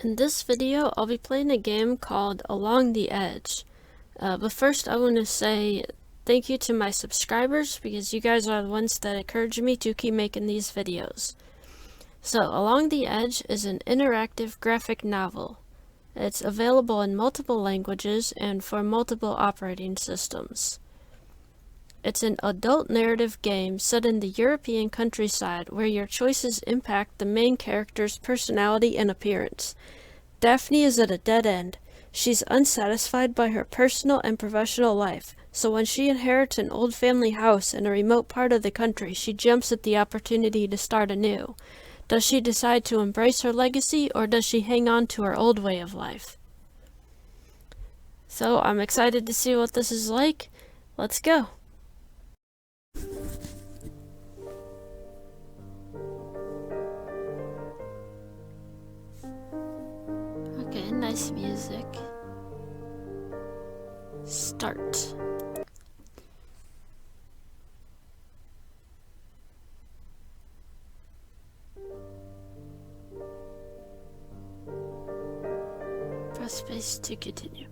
In this video, I'll be playing a game called Along the Edge. But first, I want to say thank you to my subscribers because you guys are the ones that encourage me to keep making these videos. So, Along the Edge is an interactive graphic novel. It's available in multiple languages and for multiple operating systems. It's an adult narrative game set in the European countryside where your choices impact the main character's personality and appearance. Daphne is at a dead end. She's unsatisfied by her personal and professional life, so when she inherits an old family house in a remote part of the country, she jumps at the opportunity to start anew. Does she decide to embrace her legacy, or does she hang on to her old way of life? So I'm excited to see what this is like. Let's go. Okay, nice music. Start. Press space to continue.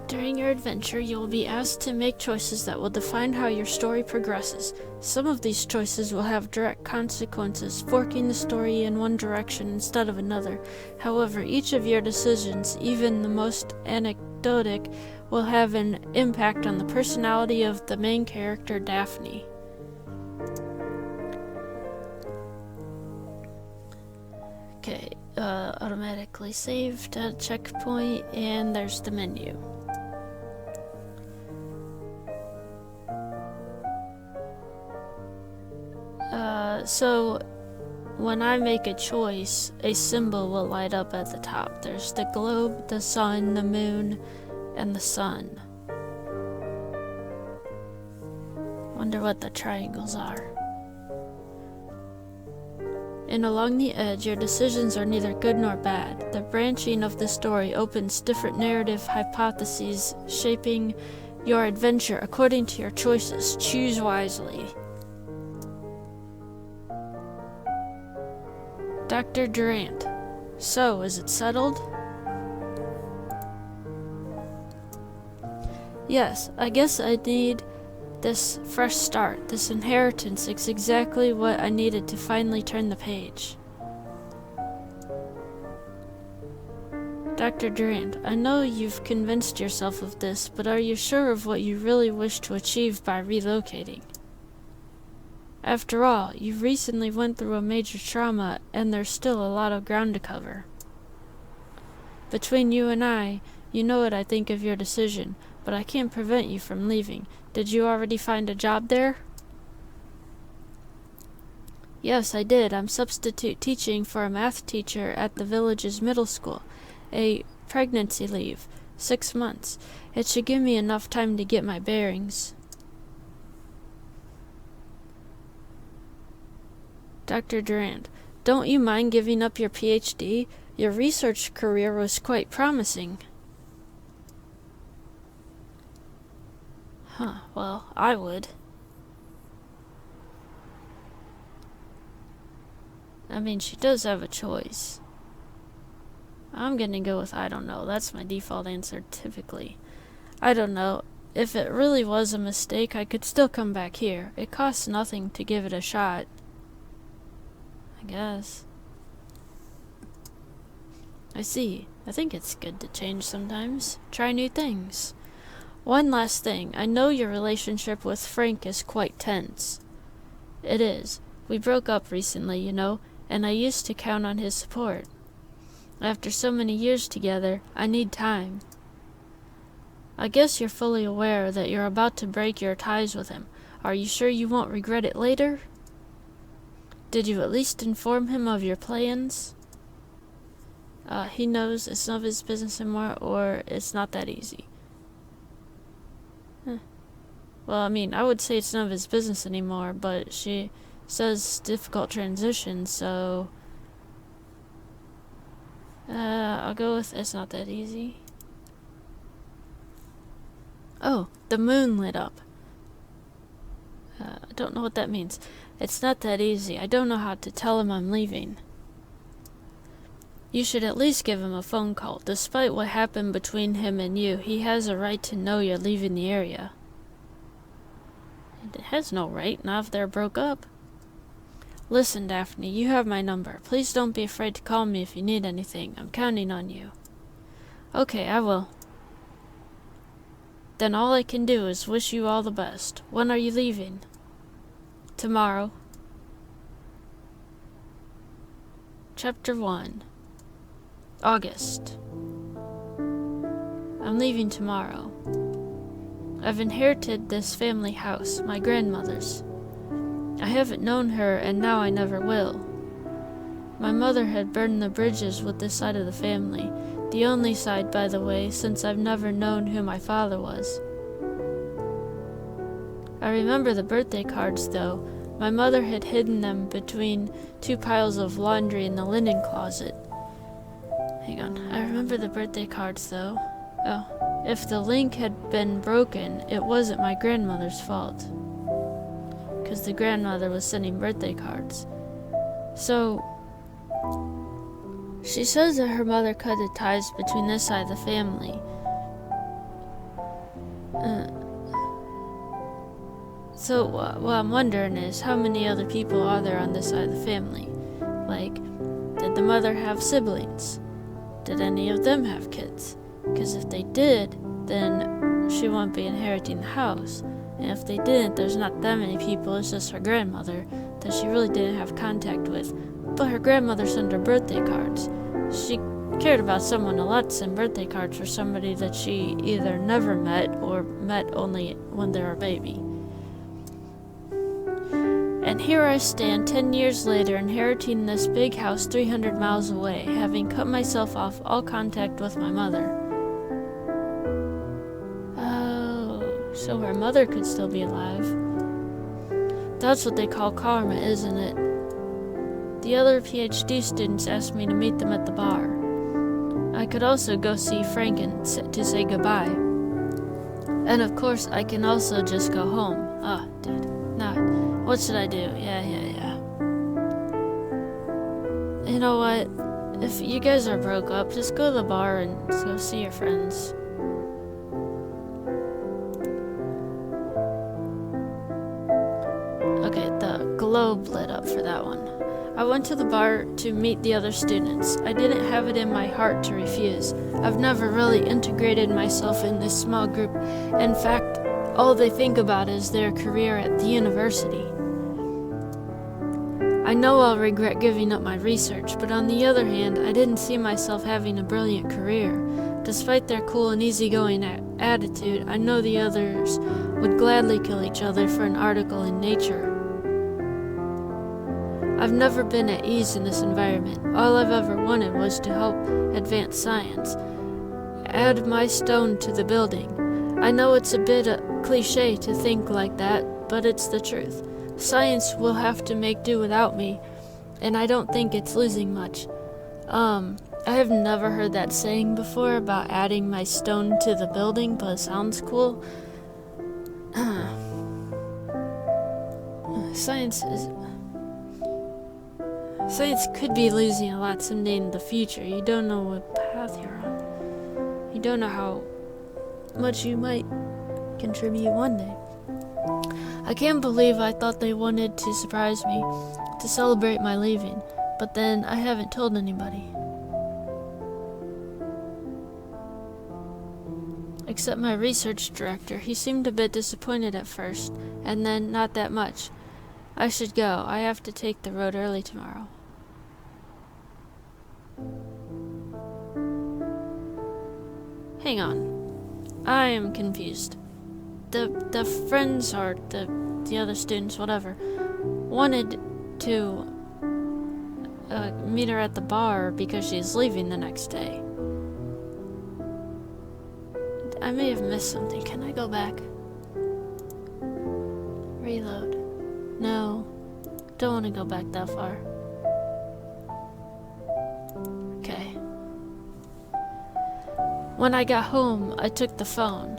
During your adventure, you will be asked to make choices that will define how your story progresses. Some of these choices will have direct consequences, forking the story in one direction instead of another. However, each of your decisions, even the most anecdotic, will have an impact on the personality of the main character, Daphne. Okay, automatically saved at checkpoint, and there's the menu. So when I make a choice, a symbol will light up at the top. There's the globe, the sun, the moon, and the sun. Wonder what the triangles are. And along the edge, your decisions are neither good nor bad. The branching of the story opens different narrative hypotheses, shaping your adventure according to your choices. Choose wisely. Dr. Durant. So, is it settled? Yes, I guess I need this fresh start. This inheritance is exactly what I needed to finally turn the page. Dr. Durant, I know you've convinced yourself of this, but are you sure of what you really wish to achieve by relocating? After all, you recently went through a major trauma, and there's still a lot of ground to cover. Between you and I, you know what I think of your decision, but I can't prevent you from leaving. Did you already find a job there? Yes, I did. I'm substitute teaching for a math teacher at the village's middle school. A pregnancy leave. 6 months. It should give me enough time to get my bearings. Dr. Durant, don't you mind giving up your PhD? Your research career was quite promising. Well, I would. I mean, she does have a choice. I'm gonna go with I don't know. That's my default answer typically. I don't know. If it really was a mistake, I could still come back here. It costs nothing to give it a shot. I guess. I see. I think it's good to change sometimes. Try new things. One last thing. I know your relationship with Frank is quite tense. It is. We broke up recently, you know, and I used to count on his support. After so many years together, I need time. I guess you're fully aware that you're about to break your ties with him. Are you sure you won't regret it later? Did you at least inform him of your plans? He knows it's none of his business anymore, or it's not that easy. Well, I mean, I would say it's none of his business anymore, but she says difficult transition, so... I'll go with it's not that easy. Oh, the moon lit up. I don't know what that means. It's not that easy. I don't know how to tell him I'm leaving. You should at least give him a phone call. Despite what happened between him and you, he has a right to know you're leaving the area. It has no right, not if they're broke up. Listen, Daphne, you have my number. Please don't be afraid to call me if you need anything. I'm counting on you. Okay, I will. Then all I can do is wish you all the best. When are you leaving? Tomorrow. Chapter 1. August. I'm leaving tomorrow. I've inherited this family house, my grandmother's. I haven't known her, and now I never will. My mother had burned the bridges with this side of the family, the only side, by the way, since I've never known who my father was. I remember the birthday cards, though. My mother had hidden them between 2 piles of laundry in the linen closet. Hang on, I remember the birthday cards, though. Oh, if the link had been broken, it wasn't my grandmother's fault. Because the grandmother was sending birthday cards. So, she says that her mother cut the ties between this side of the family. So what I'm wondering is, how many other people are there on this side of the family? Like, did the mother have siblings? Did any of them have kids? Because if they did, then she won't be inheriting the house. And if they didn't, there's not that many people, it's just her grandmother that she really didn't have contact with. But her grandmother sent her birthday cards. She cared about someone a lot to send birthday cards for somebody that she either never met or met only when they were a baby. And here I stand 10 years later, inheriting this big house 300 miles away, having cut myself off all contact with my mother. So her mother could still be alive. That's what they call karma, isn't it? The other PhD students asked me to meet them at the bar. I could also go see Frank to say goodbye. And of course, I can also just go home. Dude. Nah, what should I do? Yeah. You know what? If you guys are broke up, just go to the bar and go see your friends. Okay, the globe lit up for that one. I went to the bar to meet the other students. I didn't have it in my heart to refuse. I've never really integrated myself in this small group. In fact, all they think about is their career at the university. I know I'll regret giving up my research, but on the other hand, I didn't see myself having a brilliant career. Despite their cool and easygoing attitude, I know the others would gladly kill each other for an article in Nature. I've never been at ease in this environment. All I've ever wanted was to help advance science, add my stone to the building. I know it's a bit cliche to think like that, but it's the truth. Science will have to make do without me, and I don't think it's losing much. I have never heard that saying before about adding my stone to the building, but it sounds cool. Science could be losing a lot someday in the future. You don't know what path you're on. You don't know how much you might contribute one day. I can't believe I thought they wanted to surprise me, to celebrate my leaving, but then I haven't told anybody. Except my research director. He seemed a bit disappointed at first, and then not that much. I should go. I have to take the road early tomorrow. Hang on. I am confused. The friends or the other students, whatever, wanted to meet her at the bar because she's leaving the next day. I may have missed something. Can I go back? Reload. No. Don't want to go back that far. Okay. When I got home, I took the phone.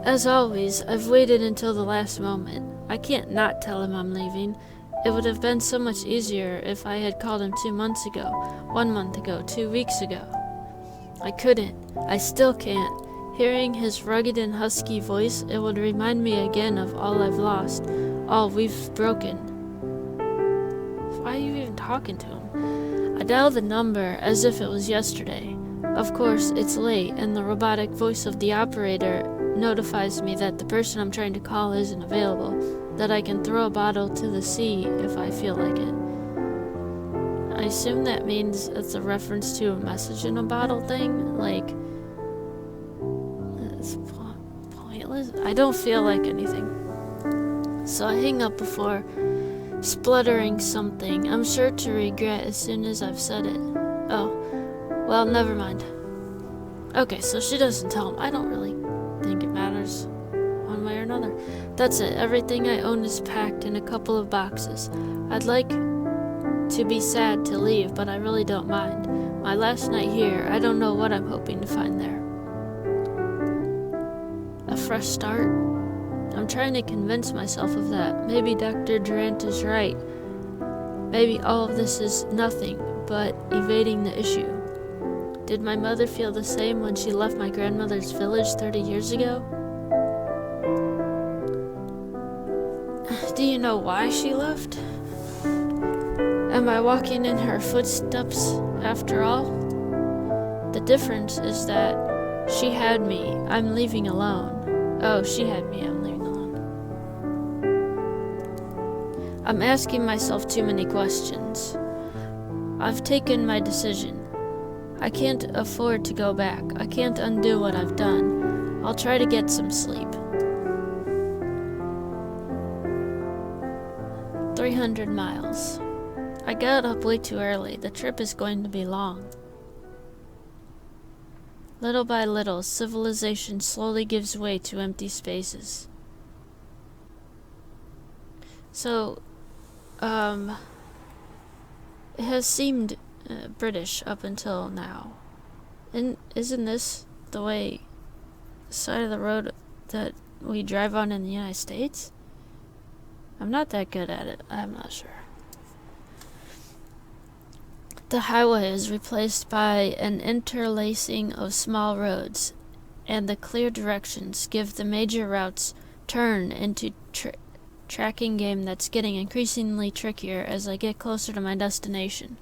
As always, I've waited until the last moment. I can't not tell him I'm leaving. It would have been so much easier if I had called him 2 months ago, 1 month ago, 2 weeks ago. I couldn't. I still can't. Hearing his rugged and husky voice, it would remind me again of all I've lost, all we've broken. Why are you even talking to him? I dialed the number as if it was yesterday. Of course, it's late, and the robotic voice of the operator notifies me that the person I'm trying to call isn't available, that I can throw a bottle to the sea if I feel like it. I assume that means it's a reference to a message in a bottle thing, like, it's pointless. I don't feel like anything. So I hang up before spluttering something I'm sure to regret as soon as I've said it. Oh, well, never mind. Okay, so she doesn't tell him. I don't really think it matters one way or another. That's it. Everything I own is packed in a couple of boxes. I'd like to be sad to leave, but I really don't mind. My last night here, I don't know what I'm hoping to find there. A fresh start? I'm trying to convince myself of that. Maybe Dr. Durant is right. Maybe all of this is nothing but evading the issue. Did my mother feel the same when she left my grandmother's village 30 years ago? Do you know why she left? Am I walking in her footsteps after all? The difference is that she had me. I'm leaving alone. Oh, she had me. I'm leaving alone. I'm asking myself too many questions. I've taken my decision. I can't afford to go back. I can't undo what I've done. I'll try to get some sleep. 300 miles. I got up way too early. The trip is going to be long. Little by little, civilization slowly gives way to empty spaces. So, it has seemed British up until now. And isn't this the side of the road that we drive on in the United States? I'm not that good at it. I'm not sure. The highway is replaced by an interlacing of small roads, and the clear directions give the major routes turn into tracking game that's getting increasingly trickier as I get closer to my destination.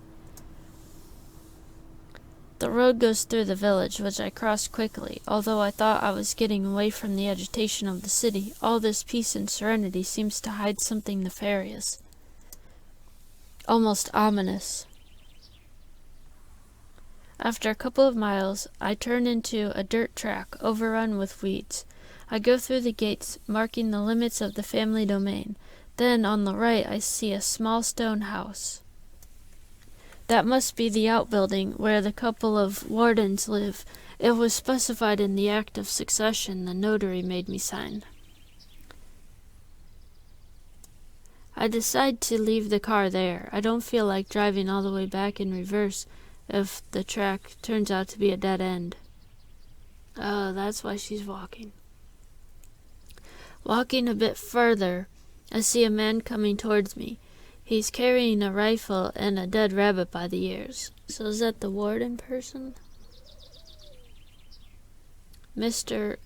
The road goes through the village, which I cross quickly. Although I thought I was getting away from the agitation of the city, all this peace and serenity seems to hide something nefarious, almost ominous. After a couple of miles, I turn into a dirt track overrun with weeds. I go through the gates, marking the limits of the family domain. Then, on the right, I see a small stone house. That must be the outbuilding where the couple of wardens live. It was specified in the Act of Succession the notary made me sign. I decide to leave the car there. I don't feel like driving all the way back in reverse if the track turns out to be a dead end. Oh, that's why she's walking. Walking a bit further, I see a man coming towards me. He's carrying a rifle and a dead rabbit by the ears. So is that the warden person? Mr.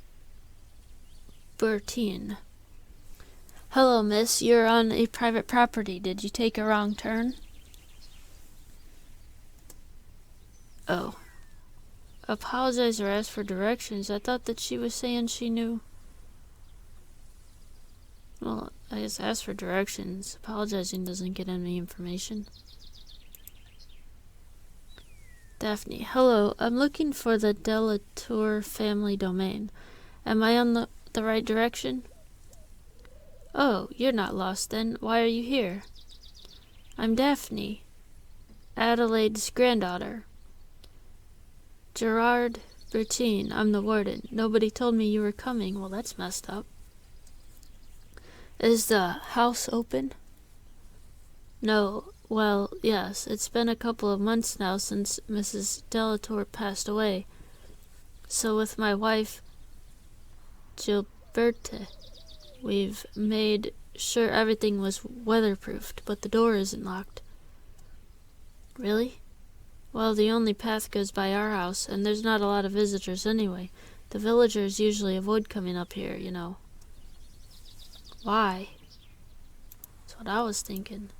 Bertine. Hello, miss. You're on a private property. Did you take a wrong turn? Oh. Apologize or ask for directions. I thought that she was saying she knew. Well, I just asked for directions. Apologizing doesn't get any information. Daphne. Hello. I'm looking for the Delatour family domain. Am I on the right direction? Oh, you're not lost then. Why are you here? I'm Daphne, Adelaide's granddaughter. Gerard Bertine. I'm the warden. Nobody told me you were coming. Well, that's messed up. Is the house open? No. Well, yes. It's been a couple of months now since Mrs. Delatour passed away. So with my wife, Gilberte, we've made sure everything was weatherproofed, but the door isn't locked. Really? Well, the only path goes by our house, and there's not a lot of visitors anyway. The villagers usually avoid coming up here, you know. Why? That's what I was thinking.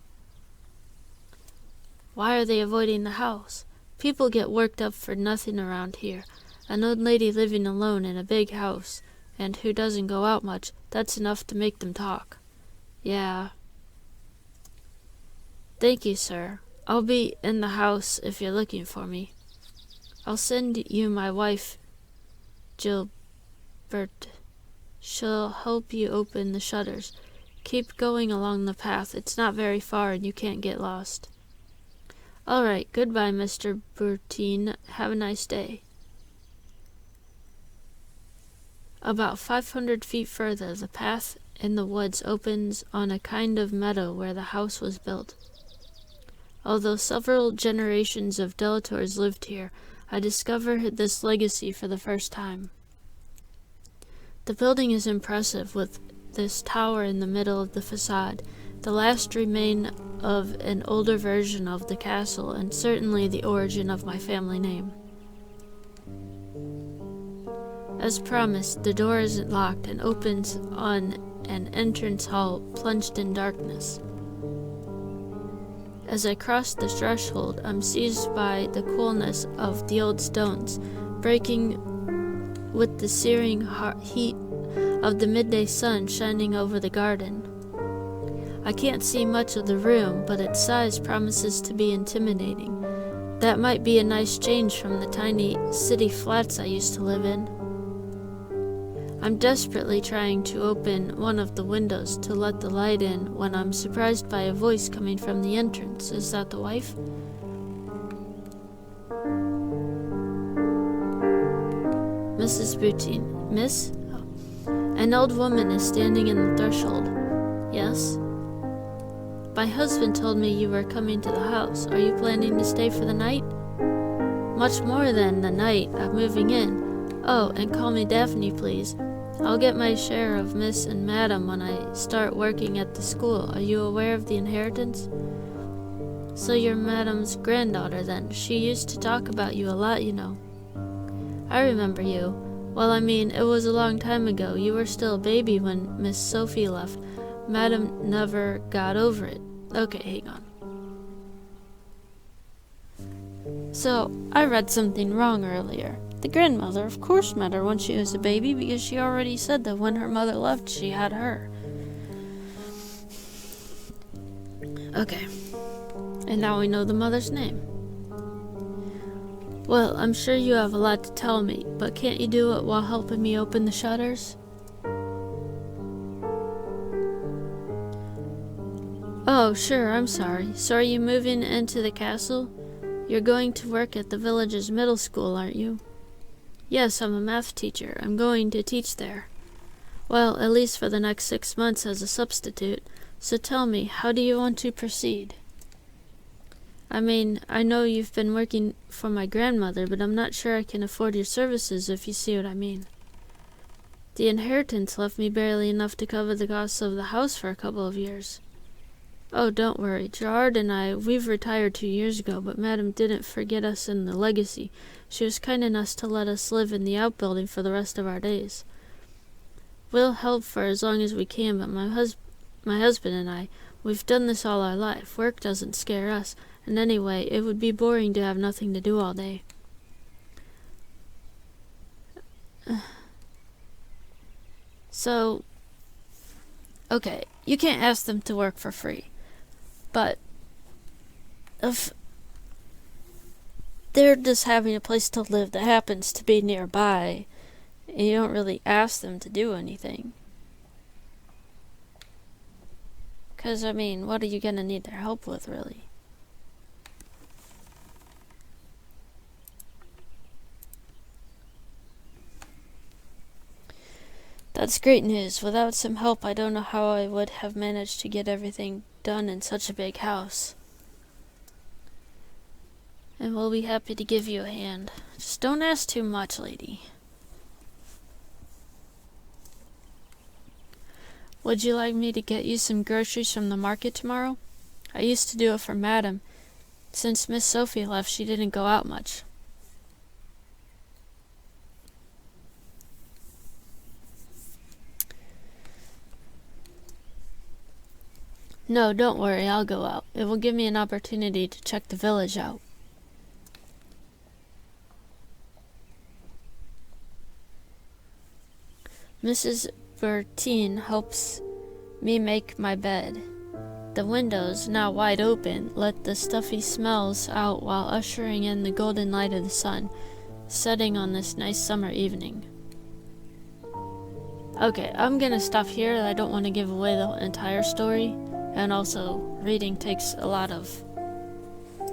Why are they avoiding the house? People get worked up for nothing around here. An old lady living alone in a big house, and who doesn't go out much, that's enough to make them talk. Yeah. Thank you, sir. I'll be in the house if you're looking for me. I'll send you my wife, Gilbert. She'll help you open the shutters. Keep going along the path. It's not very far and you can't get lost. All right, goodbye, Mr. Bertine. Have a nice day. About 500 feet further, the path in the woods opens on a kind of meadow where the house was built. Although several generations of Delators lived here, I discovered this legacy for the first time. The building is impressive, with this tower in the middle of the facade, the last remain of an older version of the castle, and certainly the origin of my family name. As promised, the door isn't locked and opens on an entrance hall plunged in darkness. As I cross the threshold, I'm seized by the coolness of the old stones, breaking with the searing heat of the midday sun shining over the garden. I can't see much of the room, but its size promises to be intimidating. That might be a nice change from the tiny city flats I used to live in. I'm desperately trying to open one of the windows to let the light in when I'm surprised by a voice coming from the entrance. Is that the wife? Mrs. Bertine. Miss? Oh. An old woman is standing in the threshold. Yes? My husband told me you were coming to the house. Are you planning to stay for the night? Much more than the night. I'm moving in. Oh, and call me Daphne, please. I'll get my share of Miss and Madam when I start working at the school. Are you aware of the inheritance? So you're Madam's granddaughter, then. She used to talk about you a lot, you know. I remember you. Well, I mean, it was a long time ago. You were still a baby when Miss Sophie left. Madam never got over it. Okay, hang on. So, I read something wrong earlier. The grandmother, of course, met her when she was a baby because she already said that when her mother left, she had her. Okay. And now we know the mother's name. Well, I'm sure you have a lot to tell me, but can't you do it while helping me open the shutters? Oh, sure, I'm sorry. So are you moving into the castle? You're going to work at the village's middle school, aren't you? Yes, I'm a math teacher. I'm going to teach there. Well, at least for the next 6 months as a substitute. So tell me, how do you want to proceed? I mean, I know you've been working for my grandmother, but I'm not sure I can afford your services, if you see what I mean. The inheritance left me barely enough to cover the costs of the house for a couple of years. Oh, don't worry. Gerard and we've retired 2 years ago, but Madam didn't forget us in the legacy. She was kind enough to let us live in the outbuilding for the rest of our days. We'll help for as long as we can, but my husband and I, we've done this all our life. Work doesn't scare us, and anyway, it would be boring to have nothing to do all day. So, okay, you can't ask them to work for free. But if they're just having a place to live that happens to be nearby, and you don't really ask them to do anything. Because, I mean, what are you going to need their help with, really? That's great news. Without some help, I don't know how I would have managed to get everything done in such a big house. And we'll be happy to give you a hand. Just don't ask too much, lady. Would you like me to get you some groceries from the market tomorrow? I used to do it for Madam. Since Miss Sophie left, she didn't go out much. No, don't worry, I'll go out. It will give me an opportunity to check the village out. Mrs. Bertine helps me make my bed. The windows, now wide open, let the stuffy smells out while ushering in the golden light of the sun, setting on this nice summer evening. Okay, I'm gonna stop here. I don't want to give away the entire story, and also reading takes a lot of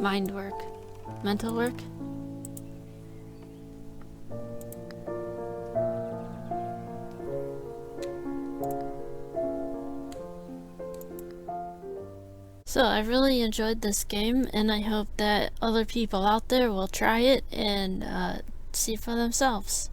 mind work, mental work. So I really enjoyed this game, and I hope that other people out there will try it and see for themselves.